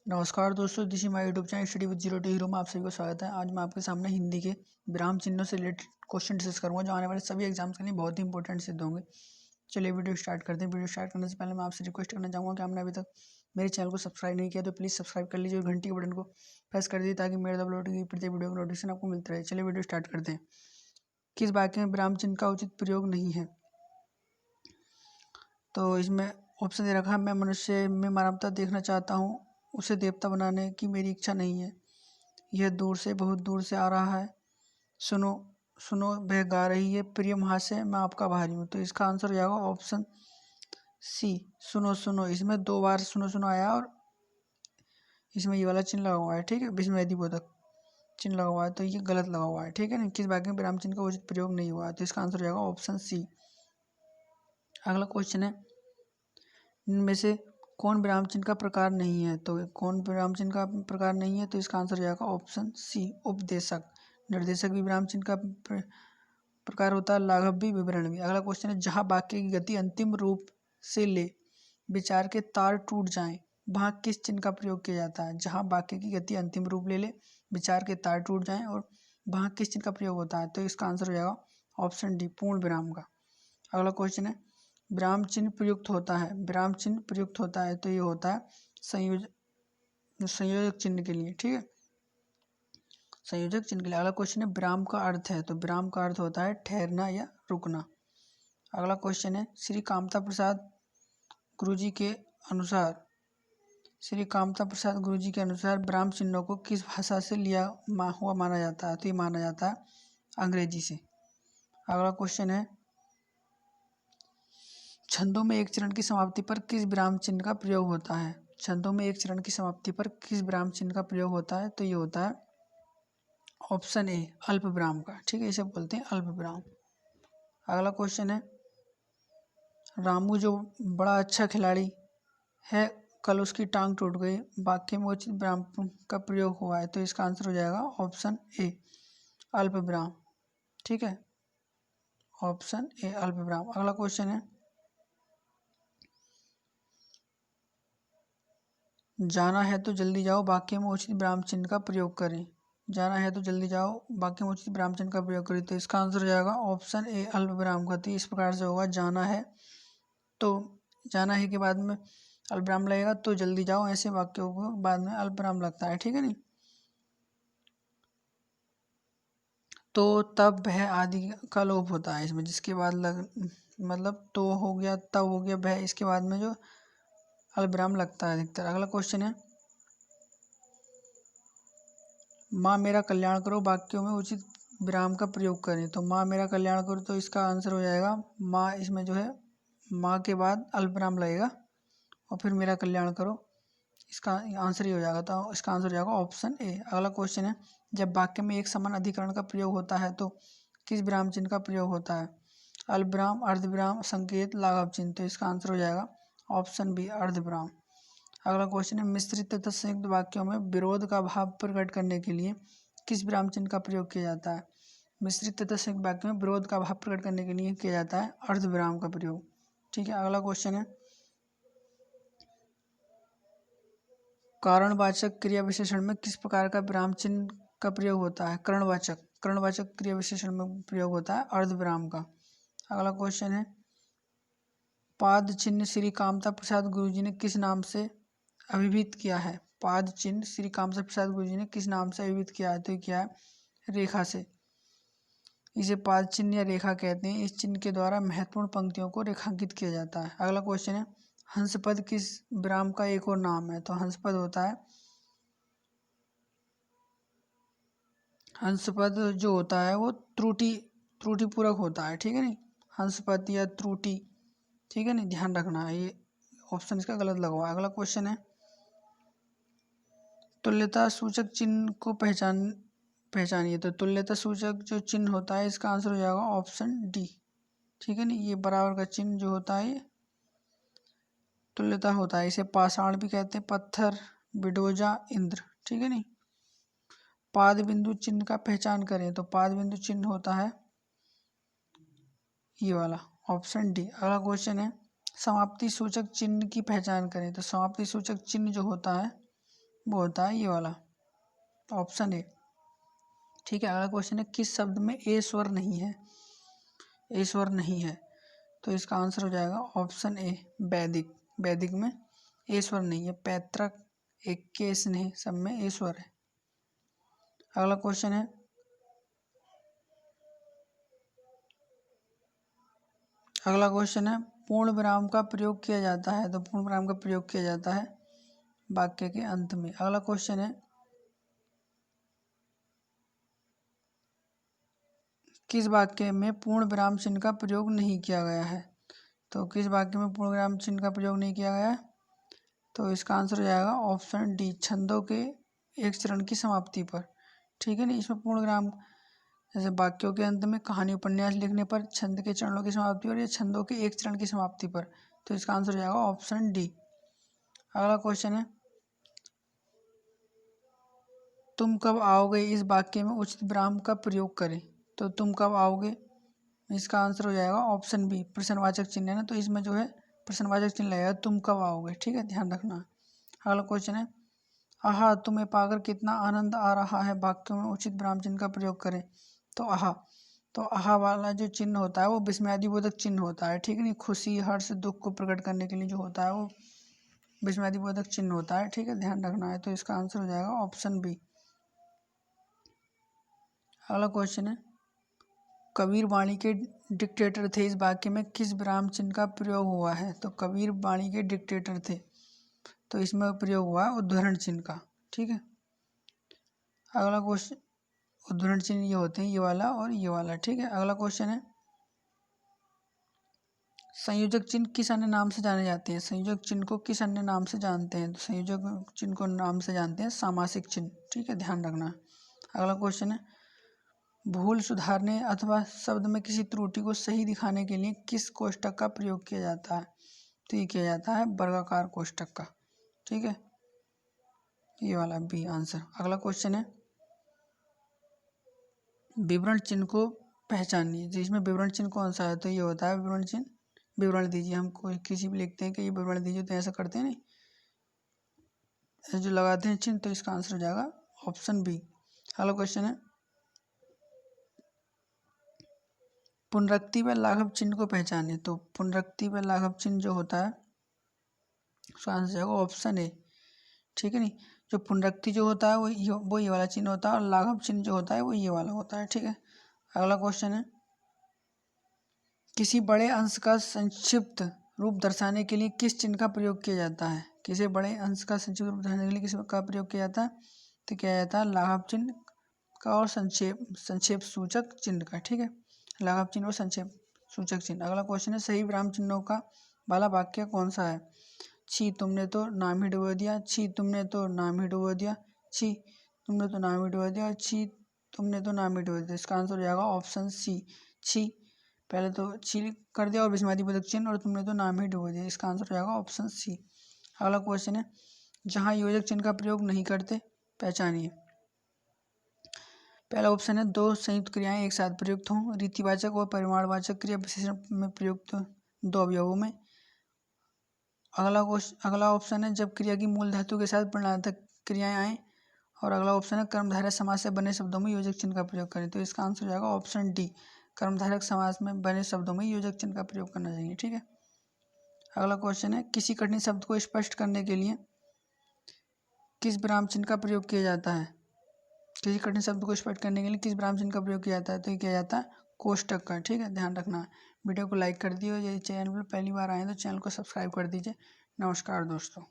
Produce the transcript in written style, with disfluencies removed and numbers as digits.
नमस्कार दोस्तों, this is my YouTube channel study with zero to hero में आप सभी को स्वागत है। आज मैं आपके सामने हिंदी के विराम चिन्हों से रिलेटेड क्वेश्चन डिस्कस करूंगा जो आने वाले सभी एग्जाम्स के लिए बहुत ही इंपॉर्टेंट सिद्ध होंगे। चलिए वीडियो स्टार्ट करते हैं। वीडियो स्टार्ट करने से पहले मैं आपसे रिक्वेस्ट करना चाहूँगा कि आपने अभी तक मेरे चैनल को सब्सक्राइब नहीं किया तो प्लीज़ सब्सक्राइब कर लीजिए और घंटी के बटन को प्रेस कर दीजिए ताकि मेरे अपलोड की प्रत्येक वीडियो का नोटिफिकेशन आपको मिलता रहे। चलिए वीडियो स्टार्ट करते हैं। किस वाक्य में विराम चिन्ह का उचित प्रयोग नहीं है? तो इसमें ऑप्शन दे रखा है, मैं मनुष्य में मानवता देखना चाहता हूँ, उसे देवता बनाने की मेरी इच्छा नहीं है, यह दूर से बहुत दूर से आ रहा है, सुनो सुनो वह गा रही है, प्रिय महाशय मैं आपका भारी हूँ। तो इसका आंसर हो जाएगा ऑप्शन सी, सुनो सुनो। इसमें 2 बार सुनो सुनो आया और इसमें ये वाला चिन्ह लगा हुआ है, ठीक है, विस्मय बोधक चिन्ह लगा हुआ है, तो ये गलत लगा हुआ है, ठीक है ना। किस वाक्य में विराम चिन्ह का उचित प्रयोग नहीं हुआ है? तो इसका आंसर हो जाएगा ऑप्शन सी। अगला क्वेश्चन है, इनमें से कौन विराम चिन्ह का प्रकार नहीं है? तो कौन विराम चिन्ह का प्रकार नहीं है? तो इसका आंसर हो जाएगा ऑप्शन सी, उपदेशक। निर्देशक भी विराम चिन्ह का प्रकार होता है, लाघव भी, विवरण भी। अगला क्वेश्चन है, जहाँ वाक्य की गति अंतिम रूप से ले विचार के तार टूट जाएं, वहाँ किस चिन्ह का प्रयोग किया जाता है? जहाँ वाक्य की गति अंतिम रूप ले ले विचार के तार टूट जाएं और वहाँ किस चिन्ह का प्रयोग होता है? तो इसका आंसर हो जाएगा ऑप्शन डी, पूर्ण विराम का। अगला क्वेश्चन है, विराम चिन्ह प्रयुक्त होता है, विराम चिन्ह प्रयुक्त होता है तो ये होता है संयोजक चिन्ह के लिए, ठीक है, संयोजक चिन्ह के लिए। अगला क्वेश्चन है, विराम का अर्थ है, तो विराम का अर्थ होता है ठहरना या रुकना। अगला क्वेश्चन है, श्री कामता प्रसाद गुरुजी के अनुसार विराम चिन्हों को किस भाषा से लिया हुआ माना जाता है? तो ये माना जाता है अंग्रेजी से। अगला क्वेश्चन है, छंदों में एक चरण की समाप्ति पर किस विराम चिन्ह का प्रयोग होता है? छंदों में एक चरण की समाप्ति पर किस विराम चिन्ह का प्रयोग होता है? तो ये होता है ऑप्शन ए, अल्प विराम का, ठीक है, इसे बोलते हैं अल्प विराम। अगला क्वेश्चन है, रामू जो बड़ा अच्छा खिलाड़ी है, कल उसकी टांग टूट गई, वाक्य में उचित विराम का प्रयोग हुआ है, तो इसका आंसर हो जाएगा ऑप्शन ए, अल्प विराम, ठीक है, ऑप्शन ए, अल्प विराम। अगला क्वेश्चन है, जाना है तो जल्दी जाओ, वाक्य में उचित विराम चिन्ह का प्रयोग करें। जाना है तो जल्दी जाओ, वाक्य में उचित विराम चिन्ह का प्रयोग करें, तो इसका आंसर हो जाएगा ऑप्शन ए, अल्प विराम का। तो इस प्रकार से होगा, जाना है तो जाना है के बाद में अल्प विराम लगेगा, तो जल्दी जाओ, ऐसे वाक्यों को बाद में अल्प विराम लगता है, ठीक है नहीं। तो तब वह आदि का लोप होता है इसमें, जिसके बाद मतलब तो हो गया, तब हो गया, वह, इसके बाद में जो अल्पविराम लगता है अधिकतर। अगला क्वेश्चन है, माँ मेरा कल्याण करो, वाक्यों में उचित विराम का प्रयोग करें। तो माँ मेरा कल्याण करो, तो इसका आंसर हो जाएगा माँ, इसमें जो है माँ के बाद अल्पविराम लगेगा और फिर मेरा कल्याण करो, इसका आंसर ही हो जाएगा। तो इसका आंसर हो जाएगा ऑप्शन ए। अगला क्वेश्चन है, जब वाक्य में एक समान अधिकरण का प्रयोग होता है तो किस विराम चिन्ह का प्रयोग होता है? अल्पविराम, अर्धविराम, संकेत, लाघव चिन्ह। तो इसका आंसर हो जाएगा ऑप्शन बी, अर्धविराम। अगला क्वेश्चन है, मिश्रित तथा संयुक्त वाक्यों में विरोध का भाव प्रकट करने के लिए किस विराम चिन्ह का प्रयोग किया जाता है? मिश्रित तथा संयुक्त वाक्यों में विरोध का भाव प्रकट करने के लिए किया जाता है अर्धविराम का प्रयोग, ठीक है। अगला क्वेश्चन है, कारणवाचक क्रिया विशेषण में किस प्रकार का विराम चिन्ह का प्रयोग होता है? कर्णवाचक क्रिया विशेषण में प्रयोग होता है अर्धविराम का। अगला क्वेश्चन है, पाद चिन्ह श्री कामता प्रसाद गुरुजी ने किस नाम से अभिहित किया है? पाद चिन्ह श्री कामता प्रसाद गुरुजी ने किस नाम से अभिहित किया है? तो क्या है, रेखा से। इसे पाद चिन्ह या रेखा कहते हैं। इस चिन्ह के द्वारा महत्वपूर्ण पंक्तियों को रेखांकित किया जाता है। अगला क्वेश्चन है, हंसपद किस विराम का एक और नाम है? तो हंसपद होता है, हंसपद जो होता है वो त्रुटि पूरक होता है, ठीक है नहीं, हंसपद या त्रुटि, ठीक है नहीं, ध्यान रखना है, ये ऑप्शन इसका गलत लगा हुआ है। अगला क्वेश्चन है, तुल्यता सूचक चिन्ह को पहचानिए। तो तुल्यता सूचक जो चिन्ह होता है, इसका आंसर हो जाएगा ऑप्शन डी, ठीक है नहीं, ये बराबर का चिन्ह जो होता है ये तुल्यता होता है। इसे पाषाण भी कहते हैं, पत्थर, बिडोजा, इंद्र, ठीक है नहीं। पाद बिंदु चिन्ह का पहचान करें। तो पाद बिंदु चिन्ह होता है ये वाला, ऑप्शन डी। अगला क्वेश्चन है, समाप्ति सूचक चिन्ह की पहचान करें। तो समाप्ति सूचक चिन्ह जो होता है वो होता है ये वाला, ऑप्शन ए। ठीक है, अगला क्वेश्चन है किस शब्द में ए स्वर नहीं है, ए स्वर नहीं है, तो इसका आंसर हो जाएगा ऑप्शन ए वैदिक। वैदिक में ए स्वर नहीं है, पैतृक, एक्के, स्नेह सब में ए स्वर है। अगला क्वेश्चन है पूर्ण विराम का प्रयोग किया जाता है, तो पूर्ण विराम का प्रयोग किया जाता है वाक्य के अंत में। अगला क्वेश्चन है किस वाक्य में पूर्ण विराम चिन्ह का प्रयोग नहीं किया गया है, तो किस वाक्य में पूर्ण विराम चिन्ह का प्रयोग नहीं किया गया है, तो इसका आंसर हो जाएगा ऑप्शन डी, छंदों के एक चरण की समाप्ति पर। ठीक है ना, इसमें पूर्ण विराम जैसे वाक्यों के अंत में, कहानी उपन्यास लिखने पर, छंद के चरणों की समाप्ति पर या छंदों के एक चरण की समाप्ति पर, तो इसका आंसर हो जाएगा ऑप्शन डी। अगला क्वेश्चन है तुम कब आओगे, इस वाक्य में उचित विराम का प्रयोग करें, तो तुम कब आओगे, इसका आंसर हो जाएगा ऑप्शन बी, प्रश्नवाचक चिन्ह है ना, तो इसमें जो है प्रश्नवाचक चिन्ह लगेगा, तुम कब आओगे। ठीक है, ध्यान रखना। अगला क्वेश्चन है आहा तुम्हें पाकर कितना आनंद आ रहा है, वाक्यों में उचित विराम चिन्ह का प्रयोग करें, तो आहा वाला जो चिन्ह होता है वो विस्मयादिबोधक चिन्ह होता है। ठीक है नहीं, खुशी, हर्ष, दुख को प्रकट करने के लिए जो होता है वो विस्मयादिबोधक चिन्ह होता है। ठीक है, ध्यान रखना है, तो इसका आंसर हो जाएगा ऑप्शन बी। अगला क्वेश्चन है कबीर वाणी के डिक्टेटर थे, इस वाक्य में किस विराम चिन्ह का प्रयोग हुआ है, तो कबीर वाणी के डिक्टेटर थे, तो इसमें प्रयोग हुआ है उद्धरण चिन्ह का। ठीक है, अगला क्वेश्चन, उद्धरण चिन्ह ये होते हैं ये वाला और ये वाला। ठीक है, अगला क्वेश्चन है संयोजक चिन्ह किस अन्य नाम से जाने जाते हैं, संयोजक चिन्ह को किस अन्य नाम से जानते हैं, तो संयोजक चिन्ह को नाम से जानते हैं सामासिक चिन्ह। ठीक है, ध्यान रखना। अगला क्वेश्चन है भूल सुधारने अथवा शब्द में किसी त्रुटि को सही दिखाने के लिए किस कोष्टक का प्रयोग किया जाता है, तो ये किया जाता है वर्गाकार कोष्टक का। ठीक है, ये वाला बी आंसर। अगला क्वेश्चन है विवरण चिन्ह को पहचानिए, जिसमें विवरण चिन्ह कौन सा है, तो ये होता है विवरण चिन्ह, विवरण दीजिए, हम कोई किसी भी लिखते हैं कि ये विवरण दीजिए तो ऐसा करते हैं नहीं, ऐसे जो लगाते हैं चिन्ह, तो इसका आंसर हो जाएगा ऑप्शन बी। अगला क्वेश्चन है पुनरुक्ति व लाघव चिन्ह को पहचाने, तो पुनरुक्ति व लाघव चिन्ह जो होता है उसका आंसर जाएगा ऑप्शन ए। ठीक है नहीं, जो पुनरुक्ति जो होता है वो ये वाला चिन्ह होता है, और लाघव चिन्ह जो होता है वो ये वाला होता है। ठीक है, अगला क्वेश्चन है किसी बड़े अंश का संक्षिप्त रूप दर्शाने के लिए किस चिन्ह का प्रयोग किया जाता है, किसी बड़े अंश का संक्षिप्त रूप दर्शाने के लिए किस का प्रयोग किया जाता है, तो किया जाता है लाघव चिन्ह का और संक्षेप सूचक चिन्ह का। ठीक है, लाघव चिन्ह और संक्षेप सूचक चिन्ह। अगला क्वेश्चन है सही विराम चिन्हों का वाला वाक्य कौन सा है, छी तुमने तो नाम ही डुबो दिया, छी तुमने तो नाम ही डुबो दिया, छी तुमने तो नाम ही डुबो दिया, छी तुमने तो नाम ही डुबो दिया। इसका आंसर हो जाएगा ऑप्शन सी, छी, पहले तो छी कर दिया और विस्मयादिबोधक चिन्ह, और तुमने तो नाम ही डुबो दिया, इसका आंसर हो जाएगा ऑप्शन सी। अगला क्वेश्चन है जहाँ योजक चिन्ह का प्रयोग नहीं करते पहचानिए। पहला ऑप्शन है दो संयुक्त क्रियाएं एक साथ प्रयुक्त हों, रीतिवाचक और परिमाणवाचक क्रिया विशेषण में प्रयुक्त दो अवयवों में। अगला ऑप्शन है जब क्रिया की मूल धातु के साथ परिणामक क्रियाएं आए, और अगला ऑप्शन है कर्मधारय समास से बने शब्दों में योजक चिन्ह का प्रयोग करें, तो इसका आंसर हो जाएगा ऑप्शन डी, कर्मधारक समास में बने शब्दों में योजक चिन्ह का प्रयोग करना चाहिए। ठीक है, अगला क्वेश्चन है किसी कठिन शब्द को स्पष्ट करने के लिए किस विराम चिन्ह का प्रयोग किया जाता है, किसी कठिन शब्द को स्पष्ट करने के लिए किस विराम चिन्ह का प्रयोग किया जाता है, तो ये किया जाता है कोष्टक का। ठीक है, ध्यान रखना। वीडियो को लाइक कर दिए, यदि चैनल पर पहली बार आए तो चैनल को सब्सक्राइब कर दीजिए। नमस्कार दोस्तों।